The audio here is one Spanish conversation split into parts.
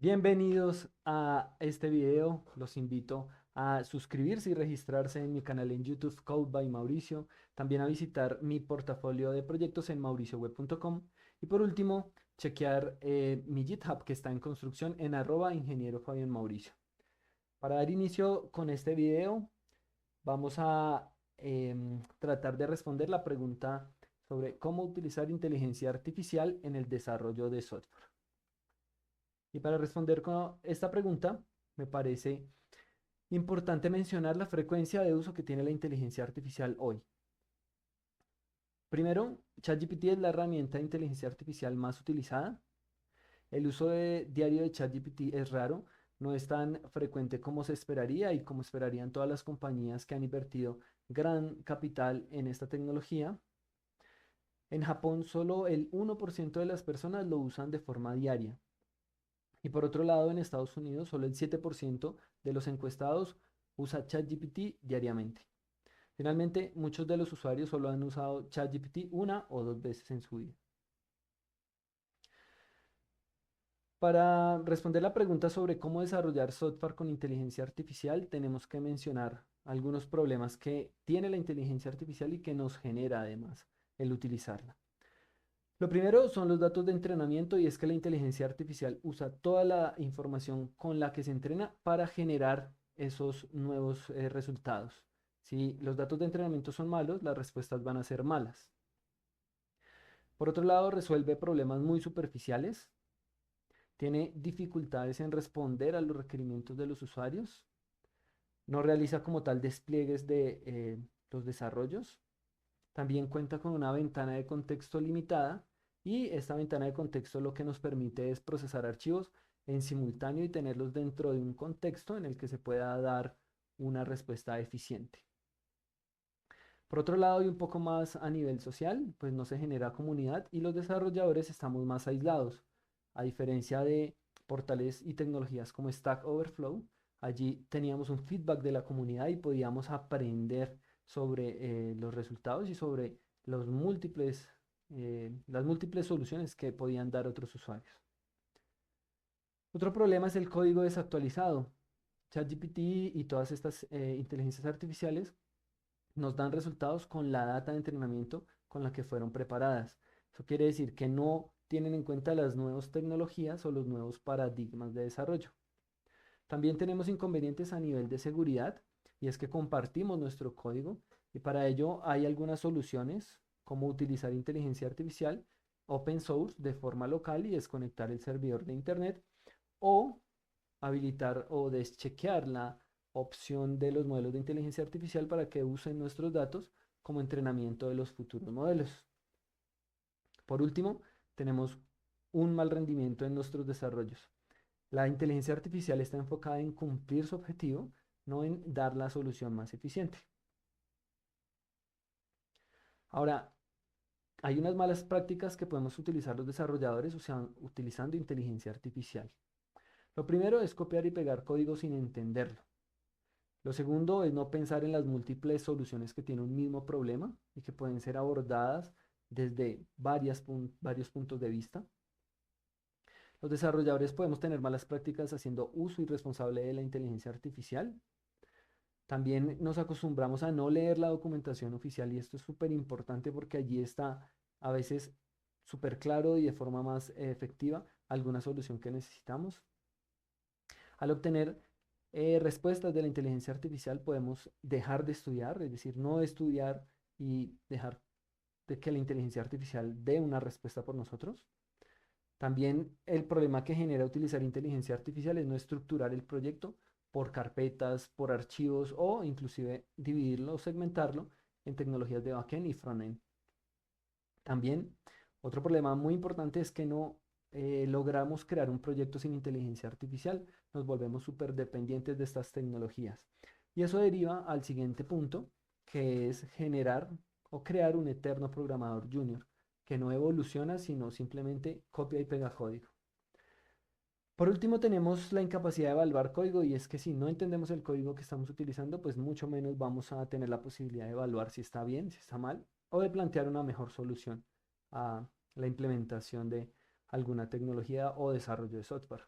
Bienvenidos a este video. Los invito a suscribirse y registrarse en mi canal en YouTube Code by Mauricio. También a visitar mi portafolio de proyectos en mauricioweb.com. Y por último, chequear mi GitHub que está en construcción en @ingeniero Fabián Mauricio. Para dar inicio con este video, vamos a tratar de responder la pregunta sobre cómo utilizar inteligencia artificial en el desarrollo de software. Y para responder con esta pregunta, me parece importante mencionar la frecuencia de uso que tiene la inteligencia artificial hoy. Primero, ChatGPT es la herramienta de inteligencia artificial más utilizada. El uso diario de ChatGPT es raro, no es tan frecuente como se esperaría y como esperarían todas las compañías que han invertido gran capital en esta tecnología. En Japón, solo el 1% de las personas lo usan de forma diaria. Y por otro lado, en Estados Unidos, solo el 7% de los encuestados usa ChatGPT diariamente. Finalmente, muchos de los usuarios solo han usado ChatGPT una o dos veces en su vida. Para responder la pregunta sobre cómo desarrollar software con inteligencia artificial, tenemos que mencionar algunos problemas que tiene la inteligencia artificial y que nos genera además el utilizarla. Lo primero son los datos de entrenamiento y es que la inteligencia artificial usa toda la información con la que se entrena para generar esos nuevos resultados. Si los datos de entrenamiento son malos, las respuestas van a ser malas. Por otro lado, resuelve problemas muy superficiales, tiene dificultades en responder a los requerimientos de los usuarios, no realiza como tal despliegues de los desarrollos. También cuenta con una ventana de contexto limitada y esta ventana de contexto lo que nos permite es procesar archivos en simultáneo y tenerlos dentro de un contexto en el que se pueda dar una respuesta eficiente. Por otro lado, y un poco más a nivel social, pues no se genera comunidad y los desarrolladores estamos más aislados. A diferencia de portales y tecnologías como Stack Overflow, allí teníamos un feedback de la comunidad y podíamos aprender sobre los resultados y sobre las múltiples soluciones que podían dar otros usuarios. Otro problema es el código desactualizado. ChatGPT y todas estas inteligencias artificiales nos dan resultados con la data de entrenamiento con la que fueron preparadas. Eso quiere decir que no tienen en cuenta las nuevas tecnologías o los nuevos paradigmas de desarrollo. También tenemos inconvenientes a nivel de seguridad y es que compartimos nuestro código y para ello hay algunas soluciones como utilizar inteligencia artificial open source de forma local y desconectar el servidor de internet o habilitar o deschequear la opción de los modelos de inteligencia artificial para que usen nuestros datos como entrenamiento de los futuros modelos. Por último, tenemos un mal rendimiento en nuestros desarrollos. La inteligencia artificial está enfocada en cumplir su objetivo, no en dar la solución más eficiente. Ahora, hay unas malas prácticas que podemos utilizar los desarrolladores utilizando inteligencia artificial. Lo primero es copiar y pegar código sin entenderlo. Lo segundo es no pensar en las múltiples soluciones que tiene un mismo problema y que pueden ser abordadas desde varios puntos de vista. Los desarrolladores podemos tener malas prácticas haciendo uso irresponsable de la inteligencia artificial. También nos acostumbramos a no leer la documentación oficial y esto es súper importante porque allí está a veces súper claro y de forma más efectiva alguna solución que necesitamos. Al obtener respuestas de la inteligencia artificial podemos dejar de estudiar, es decir, no estudiar y dejar de que la inteligencia artificial dé una respuesta por nosotros. También el problema que genera utilizar inteligencia artificial es no estructurar el proyecto por carpetas, por archivos o inclusive dividirlo o segmentarlo en tecnologías de backend y frontend. También otro problema muy importante es que no logramos crear un proyecto sin inteligencia artificial, nos volvemos súper dependientes de estas tecnologías. Y eso deriva al siguiente punto, que es generar o crear un eterno programador junior, que no evoluciona, sino simplemente copia y pega código. Por último, tenemos la incapacidad de evaluar código y es que si no entendemos el código que estamos utilizando, pues mucho menos vamos a tener la posibilidad de evaluar si está bien, si está mal, o de plantear una mejor solución a la implementación de alguna tecnología o desarrollo de software.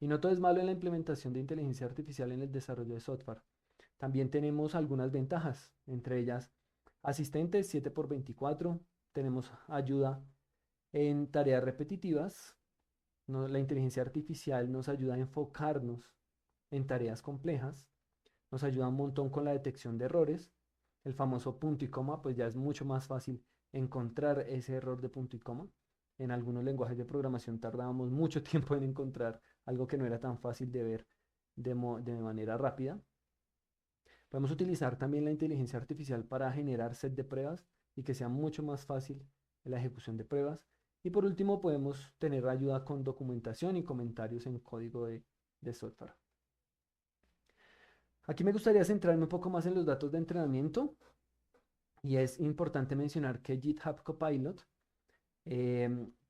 Y no todo es malo en la implementación de inteligencia artificial en el desarrollo de software. También tenemos algunas ventajas, entre ellas asistentes 7x24, tenemos ayuda en tareas repetitivas, la inteligencia artificial nos ayuda a enfocarnos en tareas complejas, nos ayuda un montón con la detección de errores, el famoso punto y coma, pues ya es mucho más fácil encontrar ese error de punto y coma. En algunos lenguajes de programación tardábamos mucho tiempo en encontrar algo que no era tan fácil de ver de manera rápida. Podemos utilizar también la inteligencia artificial para generar set de pruebas y que sea mucho más fácil la ejecución de pruebas. Y por último, podemos tener ayuda con documentación y comentarios en código de software. Aquí me gustaría centrarme un poco más en los datos de entrenamiento y es importante mencionar que GitHub Copilot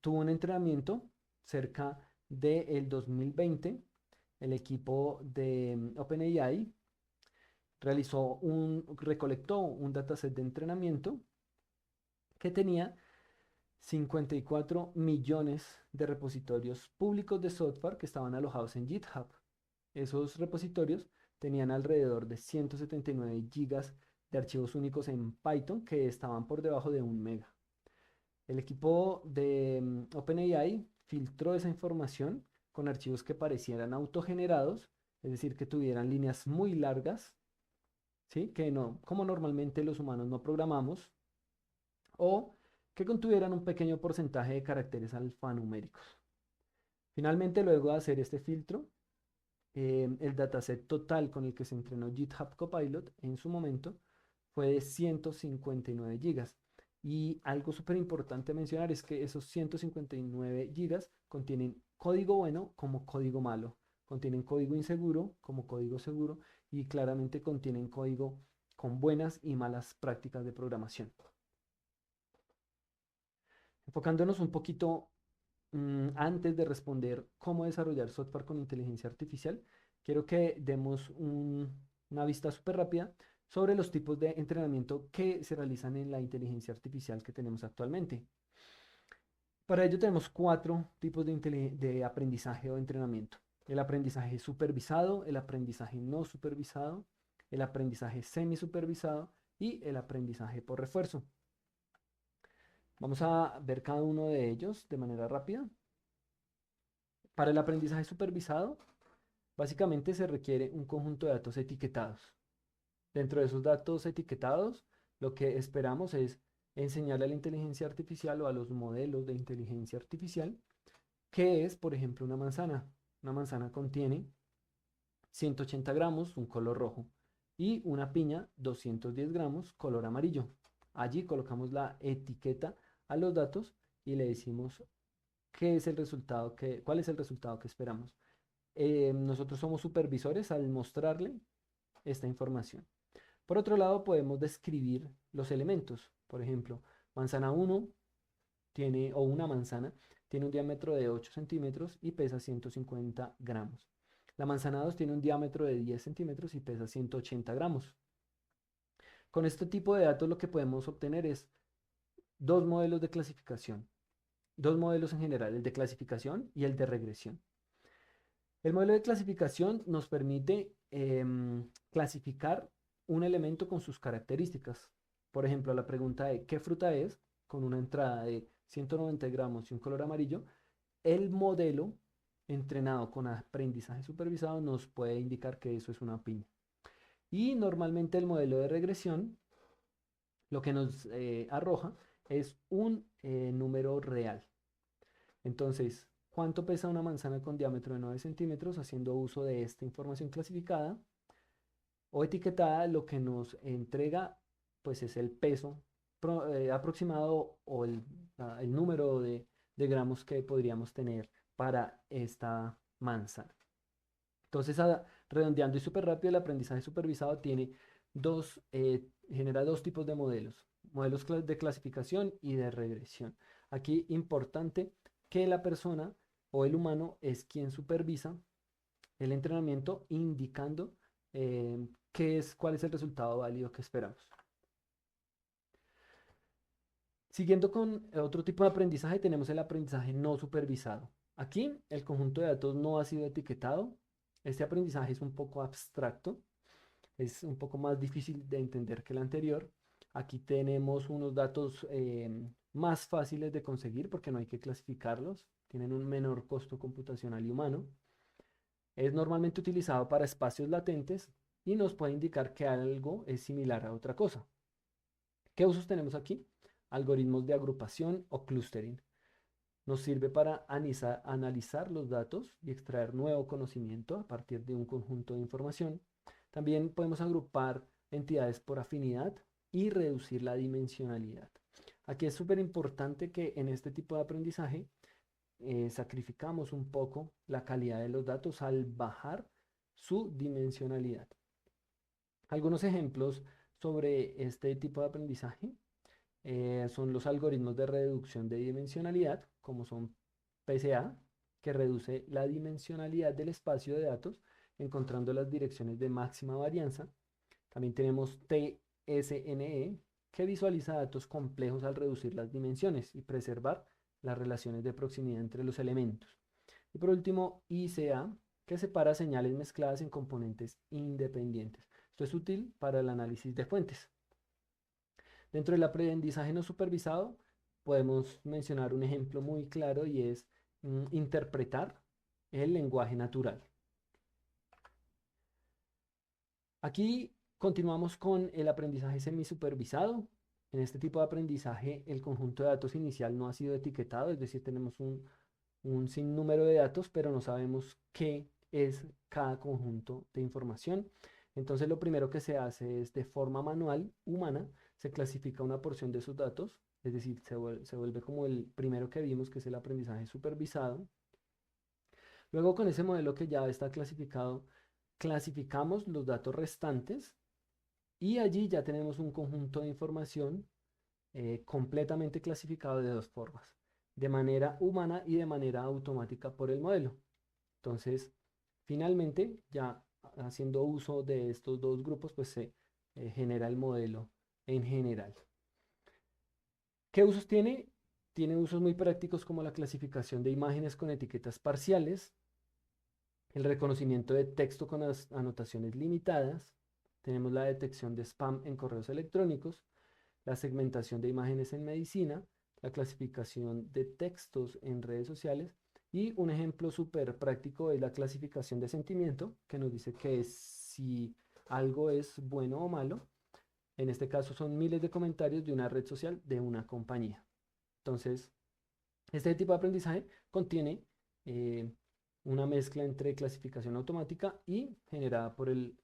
tuvo un entrenamiento cerca del 2020. El equipo de OpenAI recolectó un dataset de entrenamiento que tenía 54 millones de repositorios públicos de software que estaban alojados en GitHub. Esos repositorios tenían alrededor de 179 gigas de archivos únicos en Python que estaban por debajo de 1 mega. El equipo de OpenAI filtró esa información con archivos que parecieran autogenerados, es decir, que tuvieran líneas muy largas, ¿sí? Que no, como normalmente los humanos no programamos, o que contuvieran un pequeño porcentaje de caracteres alfanuméricos. Finalmente, luego de hacer este filtro, el dataset total con el que se entrenó GitHub Copilot en su momento fue de 159 gigas. Y algo súper importante mencionar es que esos 159 gigas contienen código bueno como código malo, contienen código inseguro como código seguro y claramente contienen código con buenas y malas prácticas de programación. Enfocándonos un poquito antes de responder cómo desarrollar software con inteligencia artificial, quiero que demos una vista súper rápida sobre los tipos de entrenamiento que se realizan en la inteligencia artificial que tenemos actualmente. Para ello tenemos 4 tipos de aprendizaje o entrenamiento. El aprendizaje supervisado, el aprendizaje no supervisado, el aprendizaje semi-supervisado y el aprendizaje por refuerzo. Vamos a ver cada uno de ellos de manera rápida. Para el aprendizaje supervisado, básicamente se requiere un conjunto de datos etiquetados. Dentro de esos datos etiquetados, lo que esperamos es enseñarle a la inteligencia artificial o a los modelos de inteligencia artificial qué es, por ejemplo, una manzana. Una manzana contiene 180 gramos, un color rojo, y una piña, 210 gramos, color amarillo. Allí colocamos la etiqueta a los datos y le decimos cuál es el resultado que esperamos. Nosotros somos supervisores al mostrarle esta información. Por otro lado, podemos describir los elementos. Por ejemplo, manzana 1 tiene, o una manzana, tiene un diámetro de 8 centímetros y pesa 150 gramos. La manzana 2 tiene un diámetro de 10 centímetros y pesa 180 gramos. Con este tipo de datos lo que podemos obtener es 2 modelos de clasificación. 2 modelos en general, el de clasificación y el de regresión. El modelo de clasificación nos permite clasificar un elemento con sus características. Por ejemplo, la pregunta de ¿qué fruta es? Con una entrada de 190 gramos y un color amarillo, el modelo entrenado con aprendizaje supervisado nos puede indicar que eso es una piña. Y normalmente el modelo de regresión lo que nos arroja es un número real. Entonces, ¿cuánto pesa una manzana con diámetro de 9 centímetros? Haciendo uso de esta información clasificada o etiquetada, lo que nos entrega pues es el peso aproximado o el número de gramos que podríamos tener para esta manzana. Entonces, redondeando y súper rápido, el aprendizaje supervisado genera 2 tipos de modelos. Modelos de clasificación y de regresión. Aquí importante que la persona o el humano es quien supervisa el entrenamiento indicando cuál es el resultado válido que esperamos. Siguiendo con otro tipo de aprendizaje, tenemos el aprendizaje no supervisado. Aquí el conjunto de datos no ha sido etiquetado. Este aprendizaje es un poco abstracto, es un poco más difícil de entender que el anterior. Aquí tenemos unos datos más fáciles de conseguir porque no hay que clasificarlos, tienen un menor costo computacional y humano. Es normalmente utilizado para espacios latentes y nos puede indicar que algo es similar a otra cosa. ¿Qué usos tenemos aquí? Algoritmos de agrupación o clustering. Nos sirve para analizar los datos y extraer nuevo conocimiento a partir de un conjunto de información. También podemos agrupar entidades por afinidad y reducir la dimensionalidad. Aquí es súper importante que en este tipo de aprendizaje sacrificamos un poco la calidad de los datos al bajar su dimensionalidad. Algunos ejemplos sobre este tipo de aprendizaje son los algoritmos de reducción de dimensionalidad, como son PCA, que reduce la dimensionalidad del espacio de datos encontrando las direcciones de máxima varianza. También tenemos TSNE, que visualiza datos complejos al reducir las dimensiones y preservar las relaciones de proximidad entre los elementos. Y por último, ICA, que separa señales mezcladas en componentes independientes. Esto es útil para el análisis de fuentes. Dentro del aprendizaje no supervisado, podemos mencionar un ejemplo muy claro y es interpretar el lenguaje natural. Aquí continuamos con el aprendizaje semisupervisado. En este tipo de aprendizaje, el conjunto de datos inicial no ha sido etiquetado, es decir, tenemos un sinnúmero de datos, pero no sabemos qué es cada conjunto de información. Entonces, lo primero que se hace es de forma manual, humana, se clasifica una porción de esos datos, es decir, se vuelve como el primero que vimos, que es el aprendizaje supervisado. Luego, con ese modelo que ya está clasificado, clasificamos los datos restantes y allí ya tenemos un conjunto de información completamente clasificado de dos formas, de manera humana y de manera automática por el modelo. Entonces, finalmente, ya haciendo uso de estos dos grupos, pues se genera el modelo en general. ¿Qué usos tiene? Tiene usos muy prácticos como la clasificación de imágenes con etiquetas parciales, el reconocimiento de texto con las anotaciones limitadas, tenemos la detección de spam en correos electrónicos, la segmentación de imágenes en medicina, la clasificación de textos en redes sociales y un ejemplo súper práctico es la clasificación de sentimiento que nos dice que si algo es bueno o malo. En este caso son miles de comentarios de una red social de una compañía. Entonces, este tipo de aprendizaje contiene eh, una mezcla entre clasificación automática y generada por el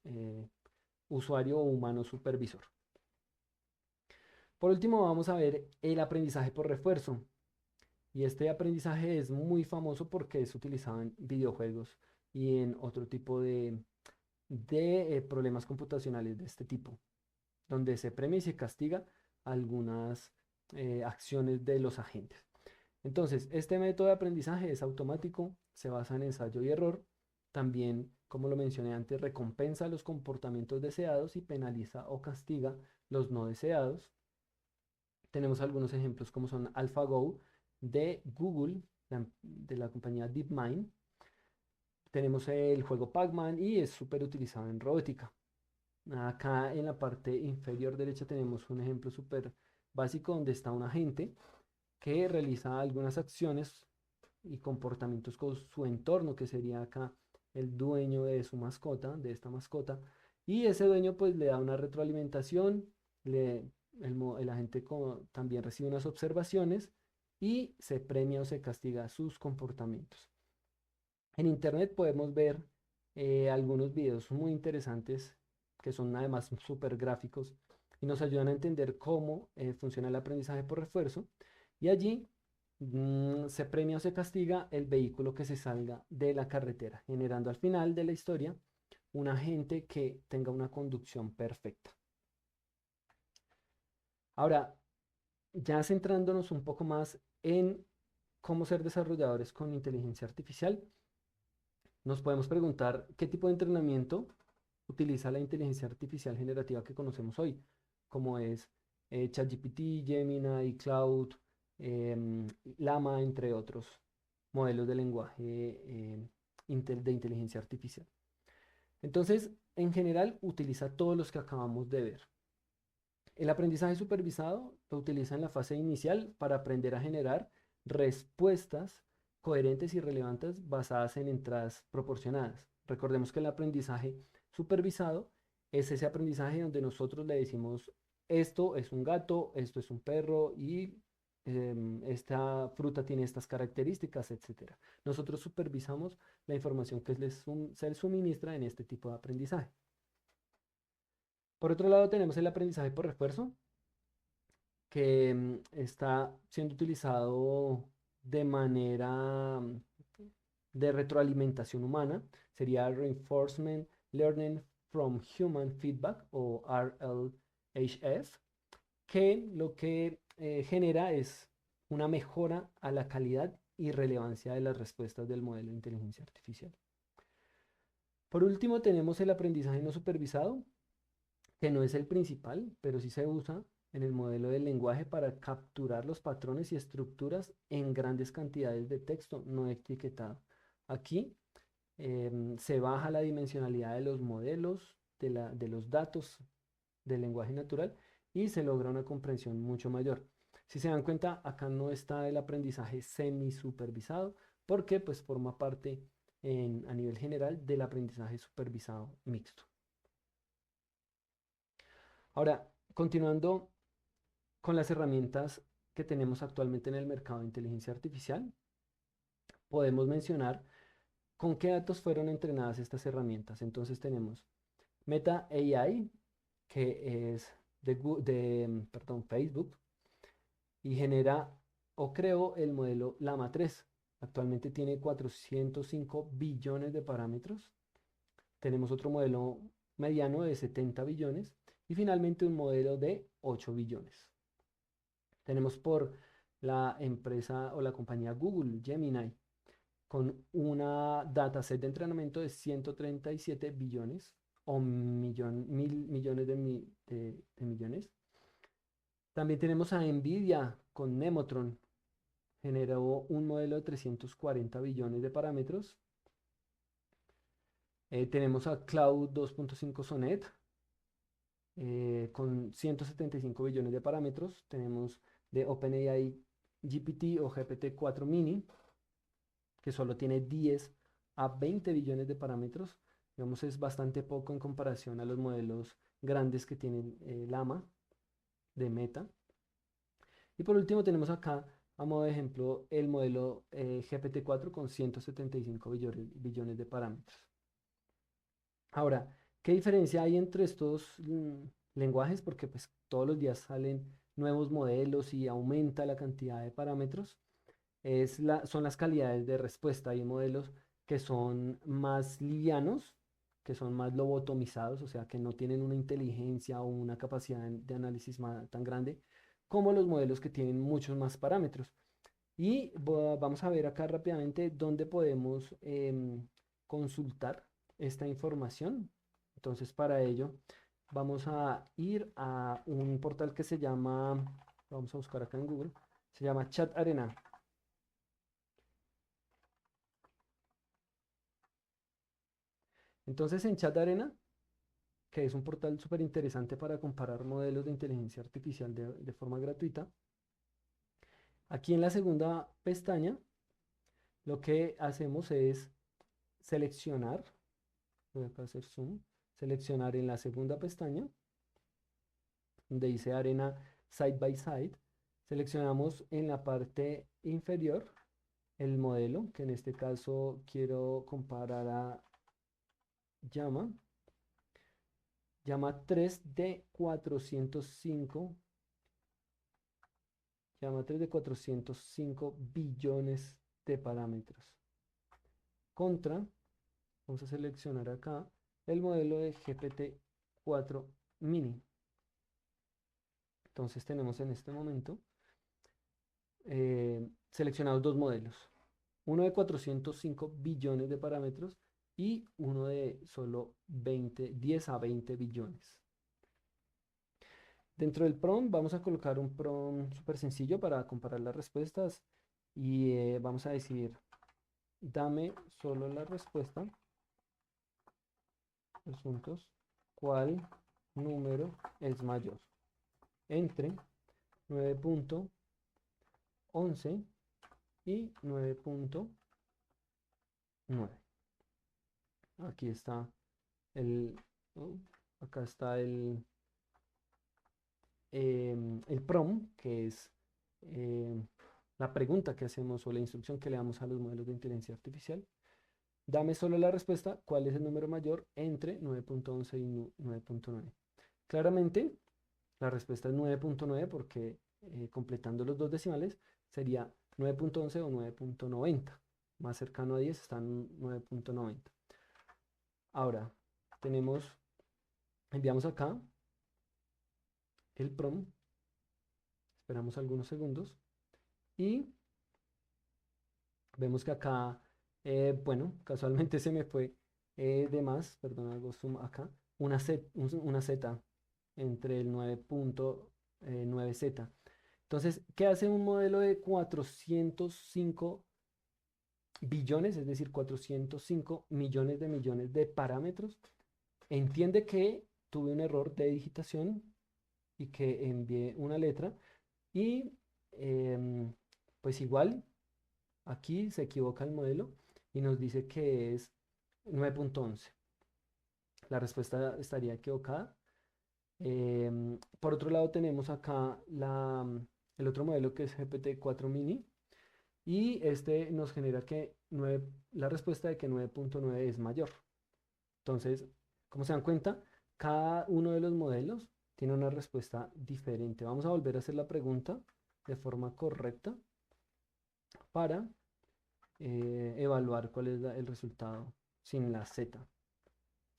usuario o humano supervisor. Por último, vamos a ver el aprendizaje por refuerzo. Y este aprendizaje es muy famoso porque es utilizado en videojuegos y en otro tipo de problemas computacionales de este tipo, donde se premia y se castiga algunas acciones de los agentes. Entonces, este método de aprendizaje es automático, se basa en ensayo y error. También, como lo mencioné antes, recompensa los comportamientos deseados y penaliza o castiga los no deseados. Tenemos algunos ejemplos como son AlphaGo de Google, de la compañía DeepMind. Tenemos el juego Pac-Man y es súper utilizado en robótica. Acá en la parte inferior derecha tenemos un ejemplo súper básico donde está un agente que realiza algunas acciones y comportamientos con su entorno, que sería acá el dueño de su mascota, de esta mascota, y ese dueño pues le da una retroalimentación, el agente también recibe unas observaciones y se premia o se castiga sus comportamientos. En internet podemos ver algunos videos muy interesantes que son además súper gráficos y nos ayudan a entender cómo funciona el aprendizaje por refuerzo. Y allí se premia o se castiga el vehículo que se salga de la carretera, generando al final de la historia un agente que tenga una conducción perfecta. Ahora, ya centrándonos un poco más en cómo ser desarrolladores con inteligencia artificial, nos podemos preguntar qué tipo de entrenamiento utiliza la inteligencia artificial generativa que conocemos hoy, como es ChatGPT, Gemini, Cloud, Llama, entre otros. modelos de lenguaje de inteligencia artificial. Entonces, en general, utiliza todos los que acabamos de ver. El aprendizaje supervisado lo utiliza en la fase inicial para aprender a generar respuestas coherentes y relevantes basadas en entradas proporcionadas. Recordemos que el aprendizaje supervisado es ese aprendizaje donde nosotros le decimos, esto es un gato, esto es un perro y esta fruta tiene estas características, etcétera. Nosotros supervisamos la información que se les suministra en este tipo de aprendizaje. Por otro lado, tenemos el aprendizaje por refuerzo, que está siendo utilizado de manera de retroalimentación humana. Sería Reinforcement Learning from Human Feedback o RLHF, que lo que genera es una mejora a la calidad y relevancia de las respuestas del modelo de inteligencia artificial. Por último, tenemos el aprendizaje no supervisado, que no es el principal, pero sí se usa en el modelo del lenguaje para capturar los patrones y estructuras en grandes cantidades de texto no etiquetado. Aquí se baja la dimensionalidad de los modelos, de los datos del lenguaje natural y se logra una comprensión mucho mayor. Si se dan cuenta, acá no está el aprendizaje semi-supervisado porque pues forma parte a nivel general del aprendizaje supervisado mixto. Ahora, continuando con las herramientas que tenemos actualmente en el mercado de inteligencia artificial, podemos mencionar con qué datos fueron entrenadas estas herramientas. Entonces tenemos Meta AI, que es de Facebook, y genera o creó el modelo Llama 3. Actualmente tiene 405 billones de parámetros. Tenemos otro modelo mediano de 70 billones y finalmente un modelo de 8 billones. Tenemos por la empresa o la compañía Google, Gemini, con una dataset de entrenamiento de 137 billones o mil millones de millones. También tenemos a Nvidia con Nemotron, generó un modelo de 340 billones de parámetros. Tenemos a Cloud 2.5 Sonnet con 175 billones de parámetros. Tenemos de OpenAI GPT o GPT-4 Mini, que solo tiene 10 a 20 billones de parámetros. Digamos, es bastante poco en comparación a los modelos grandes que tienen Llama de Meta. Y por último tenemos acá, a modo de ejemplo, el modelo GPT-4 con 175 billones de parámetros. Ahora, ¿qué diferencia hay entre estos lenguajes? Porque pues todos los días salen nuevos modelos y aumenta la cantidad de parámetros. Son las calidades de respuesta. Hay modelos que son más livianos, que son más lobotomizados, o sea, que no tienen una inteligencia o una capacidad de análisis tan grande como los modelos que tienen muchos más parámetros. Y vamos a ver acá rápidamente dónde podemos consultar esta información. Entonces, para ello, vamos a ir a un portal que se llama, vamos a buscar acá en Google, se llama Chat Arena. Entonces, en Chat Arena, que es un portal súper interesante para comparar modelos de inteligencia artificial de forma gratuita, aquí en la segunda pestaña, lo que hacemos es seleccionar, voy acá a hacer zoom, seleccionar en la segunda pestaña, donde dice Arena Side by Side, seleccionamos en la parte inferior el modelo, que en este caso quiero comparar a Llama, Llama 3 de 405, Llama 3 de 405 billones de parámetros. Contra, vamos a seleccionar acá el modelo de GPT-4 Mini. Entonces tenemos en este momento seleccionados dos modelos. Uno de 405 billones de parámetros y uno de solo 10 a 20 billones. Dentro del prompt vamos a colocar un prompt súper sencillo para comparar las respuestas y vamos a decir dame solo la respuesta, los puntos, cuál número es mayor entre 9.11 y 9.9. Aquí está el, oh, acá está el PROM, que es em, la pregunta que hacemos o la instrucción que le damos a los modelos de inteligencia artificial. Dame solo la respuesta, ¿cuál es el número mayor entre 9.11 y 9.9? Claramente, la respuesta es 9.9 porque completando los dos decimales sería 9.11 o 9.90. Más cercano a 10 está en 9.90. Ahora, enviamos acá el PROM, esperamos algunos segundos y vemos que acá, bueno, casualmente se me fue de más, perdón, hago zoom acá, una Z entre el 9.9Z. Entonces, ¿qué hace un modelo de 405 billones, es decir, 405 millones de parámetros? Entiende que tuve un error de digitación y que envié una letra y pues igual aquí se equivoca el modelo y nos dice que es 9.11. La respuesta estaría equivocada. Por otro lado tenemos acá el otro modelo que es GPT-4 mini y este nos genera que la respuesta de que 9.9 es mayor. Entonces, como se dan cuenta, cada uno de los modelos tiene una respuesta diferente. Vamos a volver a hacer la pregunta de forma correcta para evaluar cuál es el resultado sin la Z,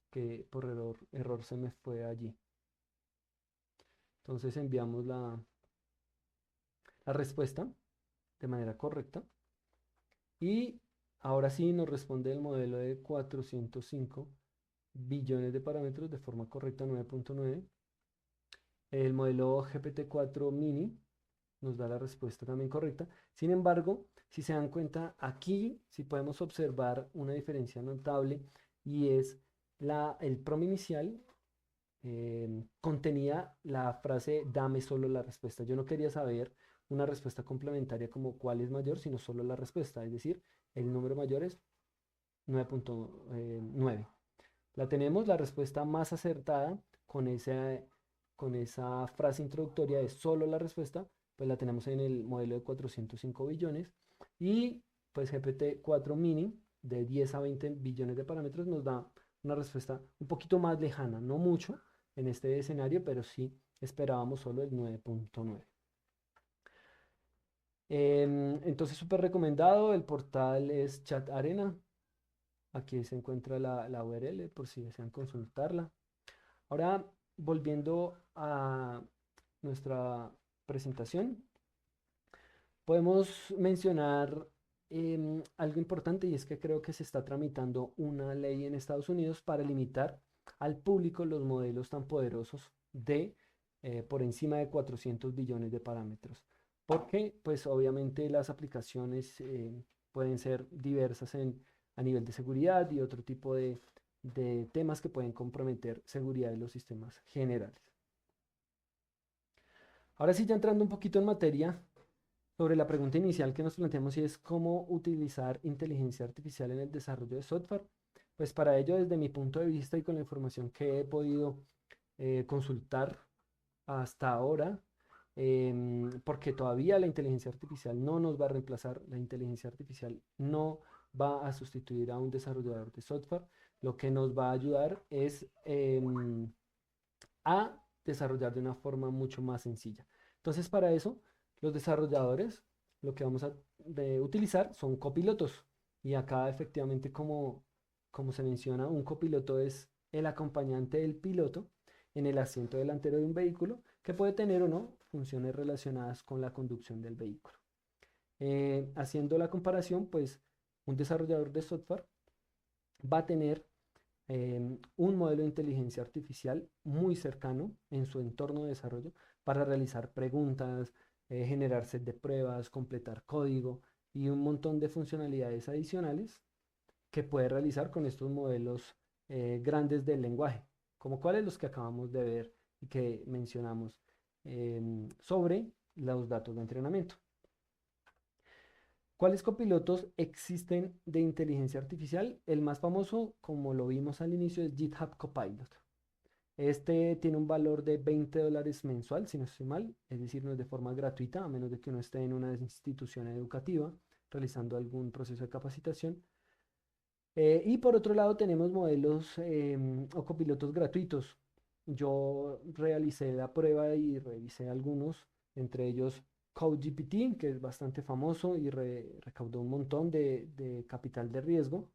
que por error se me fue allí. Entonces enviamos la respuesta de manera correcta y ahora sí nos responde el modelo de 405 billones de parámetros de forma correcta, 9.9. El modelo GPT-4 mini nos da la respuesta también correcta. Sin embargo, si se dan cuenta, aquí sí podemos observar una diferencia notable y es el PROM inicial contenía la frase dame solo la respuesta. Yo no quería saber una respuesta complementaria como cuál es mayor, sino solo la respuesta, es decir, el número mayor es 9.9. La tenemos, la respuesta más acertada con esa frase introductoria de solo la respuesta, pues la tenemos en el modelo de 405 billones y pues GPT-4 mini de 10 a 20 billones de parámetros nos da una respuesta un poquito más lejana, no mucho en este escenario, pero sí esperábamos solo el 9.9. Entonces, súper recomendado, el portal es Chat Arena, aquí se encuentra la URL por si desean consultarla. Ahora, volviendo a nuestra presentación, podemos mencionar algo importante y es que creo que se está tramitando una ley en Estados Unidos para limitar al público los modelos tan poderosos de por encima de 400 billones de parámetros. Porque, pues obviamente las aplicaciones pueden ser diversas a nivel de seguridad y otro tipo de temas que pueden comprometer seguridad de los sistemas generales. Ahora sí, ya entrando un poquito en materia, sobre la pregunta inicial que nos planteamos y es cómo utilizar inteligencia artificial en el desarrollo de software. Pues para ello, desde mi punto de vista y con la información que he podido consultar hasta ahora, porque todavía la inteligencia artificial no nos va a reemplazar, la inteligencia artificial no va a sustituir a un desarrollador de software, lo que nos va a ayudar es a desarrollar de una forma mucho más sencilla. Entonces, para eso, los desarrolladores lo que vamos a utilizar son copilotos. Y acá efectivamente, como se menciona, un copiloto es el acompañante del piloto en el asiento delantero de un vehículo que puede tener o no funciones relacionadas con la conducción del vehículo. Haciendo la comparación, pues un desarrollador de software va a tener un modelo de inteligencia artificial muy cercano en su entorno de desarrollo para realizar preguntas, generar set de pruebas, completar código y un montón de funcionalidades adicionales que puede realizar con estos modelos grandes del lenguaje, como cuáles los que acabamos de ver y que mencionamos sobre los datos de entrenamiento. ¿Cuáles copilotos existen de inteligencia artificial? El más famoso, como lo vimos al inicio, es GitHub Copilot. Este tiene un valor de $20 mensual, si no estoy mal, es decir, no es de forma gratuita, a menos de que uno esté en una institución educativa realizando algún proceso de capacitación. Y por otro lado tenemos modelos o copilotos gratuitos. Yo realicé la prueba y revisé algunos, entre ellos CodeGPT, que es bastante famoso y recaudó un montón de capital de riesgo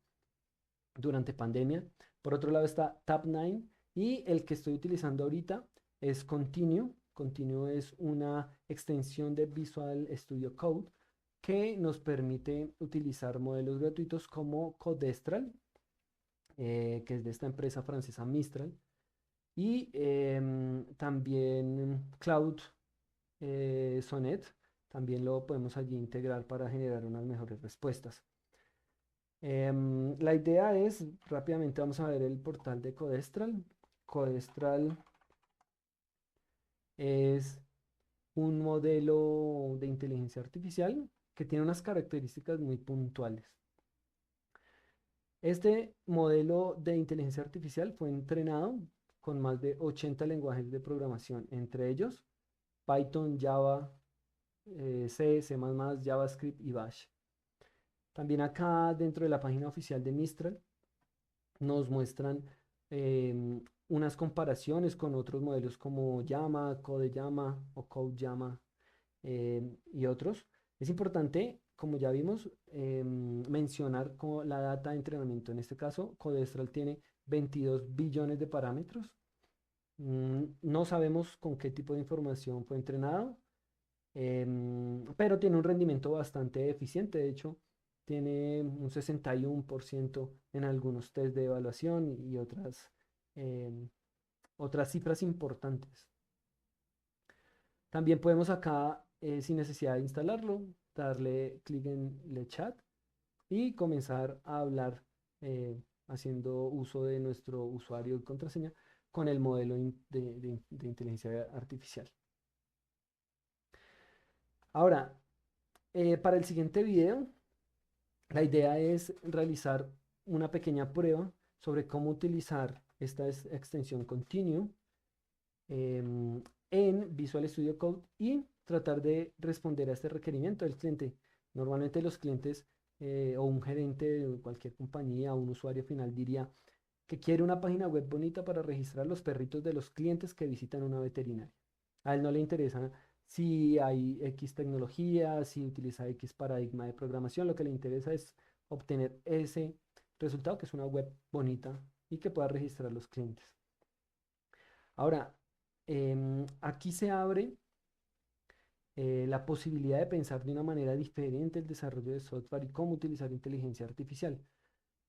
durante pandemia. Por otro lado está Tabnine y el que estoy utilizando ahorita es Continuo. Continuo es una extensión de Visual Studio Code que nos permite utilizar modelos gratuitos como Codestral, que es de esta empresa francesa Mistral, y también Cloud Sonnet, también lo podemos allí integrar para generar unas mejores respuestas. La idea es, rápidamente vamos a ver el portal de Codestral. Codestral es un modelo de inteligencia artificial que tiene unas características muy puntuales. Este modelo de inteligencia artificial fue entrenado con más de 80 lenguajes de programación, entre ellos Python, Java, C, C++, JavaScript y Bash. También acá dentro de la página oficial de Mistral nos muestran unas comparaciones con otros modelos como Llama, CodeLlama o CodeLlama y otros. Es importante, como ya vimos, mencionar la data de entrenamiento. En este caso, Codestral tiene 22 billones de parámetros. No sabemos con qué tipo de información fue entrenado, pero tiene un rendimiento bastante eficiente. De hecho, tiene un 61% en algunos test de evaluación y otras cifras importantes. También podemos acá, sin necesidad de instalarlo, darle clic en el chat y comenzar a hablar haciendo uso de nuestro usuario y contraseña con el modelo de inteligencia artificial. Ahora, para el siguiente video, la idea es realizar una pequeña prueba sobre cómo utilizar esta extensión Continue en Visual Studio Code y tratar de responder a este requerimiento del cliente. Normalmente los clientes o un gerente de cualquier compañía o un usuario final diría que quiere una página web bonita para registrar los perritos de los clientes que visitan una veterinaria. A él no le interesa si hay X tecnología, si utiliza X paradigma de programación, lo que le interesa es obtener ese resultado, que es una web bonita y que pueda registrar los clientes. Ahora, aquí se abre la posibilidad de pensar de una manera diferente el desarrollo de software y cómo utilizar inteligencia artificial.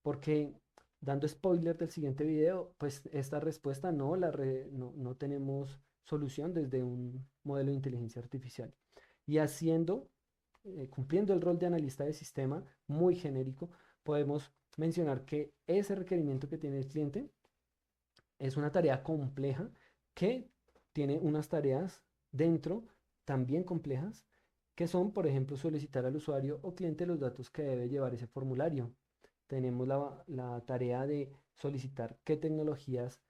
Porque, dando spoiler del siguiente video, pues esta respuesta no tenemos solución desde un modelo de inteligencia artificial. Y cumpliendo el rol de analista de sistema muy genérico, podemos mencionar que ese requerimiento que tiene el cliente es una tarea compleja que tiene unas tareas dentro también complejas, que son, por ejemplo, solicitar al usuario o cliente los datos que debe llevar ese formulario. Tenemos la tarea de solicitar qué tecnologías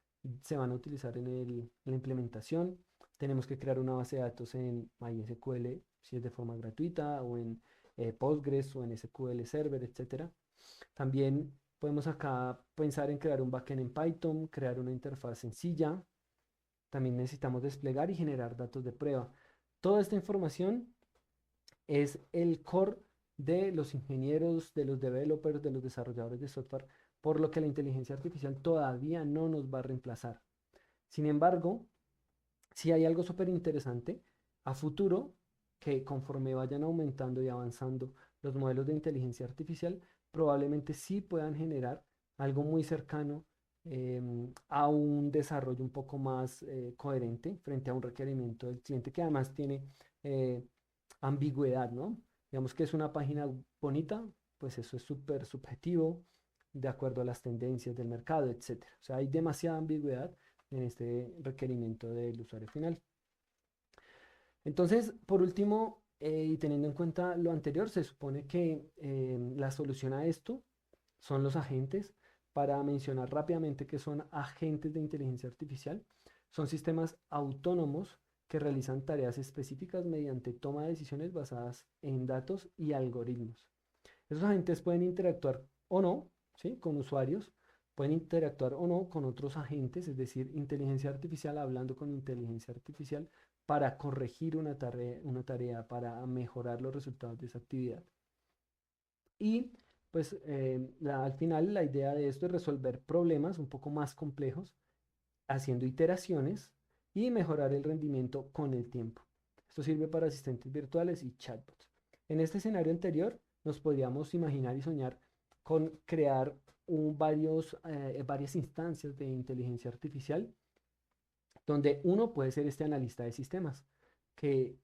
se van a utilizar en la implementación. Tenemos que crear una base de datos en MySQL, si es de forma gratuita, o en Postgres o en SQL Server, etcétera. También podemos acá pensar en crear un backend en Python, crear una interfaz sencilla. También necesitamos desplegar y generar datos de prueba. Toda esta información es el core de los ingenieros, de los developers, de los desarrolladores de software, por lo que la inteligencia artificial todavía no nos va a reemplazar. Sin embargo, si hay algo súper interesante a futuro, que conforme vayan aumentando y avanzando los modelos de inteligencia artificial, probablemente sí puedan generar algo muy cercano a un desarrollo un poco más coherente frente a un requerimiento del cliente que además tiene ambigüedad, ¿no? Digamos que es una página bonita, pues eso es súper subjetivo, de acuerdo a las tendencias del mercado, etcétera. O sea, hay demasiada ambigüedad en este requerimiento del usuario final. Entonces, por último, y teniendo en cuenta lo anterior, se supone que la solución a esto son los agentes. Para mencionar rápidamente qué son agentes de inteligencia artificial, son sistemas autónomos que realizan tareas específicas mediante toma de decisiones basadas en datos y algoritmos. Esos agentes pueden interactuar o no, ¿sí?, con usuarios, pueden interactuar o no con otros agentes, es decir, inteligencia artificial hablando con inteligencia artificial para corregir una tarea, para mejorar los resultados de esa actividad. Y pues al final la idea de esto es resolver problemas un poco más complejos haciendo iteraciones y mejorar el rendimiento con el tiempo. Esto sirve para asistentes virtuales y chatbots. En este escenario anterior nos podríamos imaginar y soñar con crear varias instancias de inteligencia artificial donde uno puede ser este analista de sistemas, que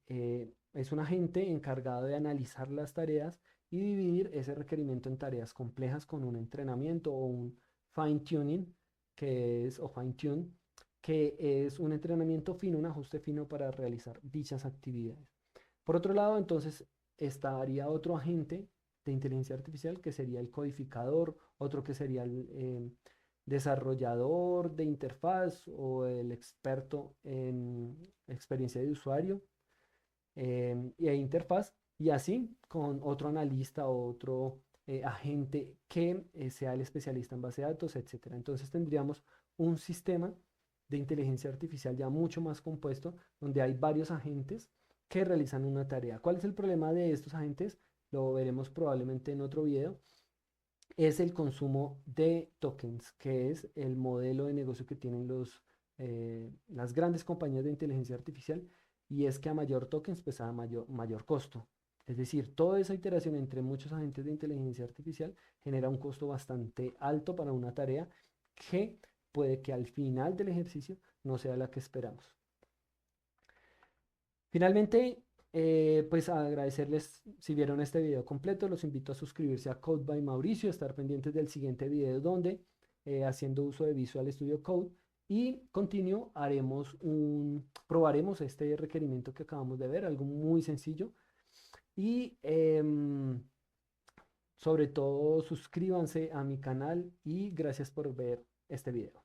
es un agente encargado de analizar las tareas y dividir ese requerimiento en tareas complejas con un entrenamiento o un fine tuning, o fine tune, que es un entrenamiento fino, un ajuste fino para realizar dichas actividades. Por otro lado, entonces, estaría otro agente de inteligencia artificial que sería el codificador, otro que sería el desarrollador de interfaz o el experto en experiencia de usuario e interfaz, y así con otro analista o otro agente que sea el especialista en base de datos, etcétera. Entonces tendríamos un sistema de inteligencia artificial ya mucho más compuesto, donde hay varios agentes que realizan una tarea. ¿Cuál es el problema de estos agentes? Lo veremos probablemente en otro video. Es el consumo de tokens, que es el modelo de negocio que tienen las grandes compañías de inteligencia artificial, y es que a mayor tokens, pues a mayor costo. Es decir, toda esa iteración entre muchos agentes de inteligencia artificial genera un costo bastante alto para una tarea que puede que al final del ejercicio no sea la que esperamos. Finalmente, pues agradecerles si vieron este video completo. Los invito a suscribirse a Code by Mauricio, a estar pendientes del siguiente video donde, haciendo uso de Visual Studio Code y Continuo, probaremos este requerimiento que acabamos de ver, algo muy sencillo. Y sobre todo, suscríbanse a mi canal y gracias por ver este video.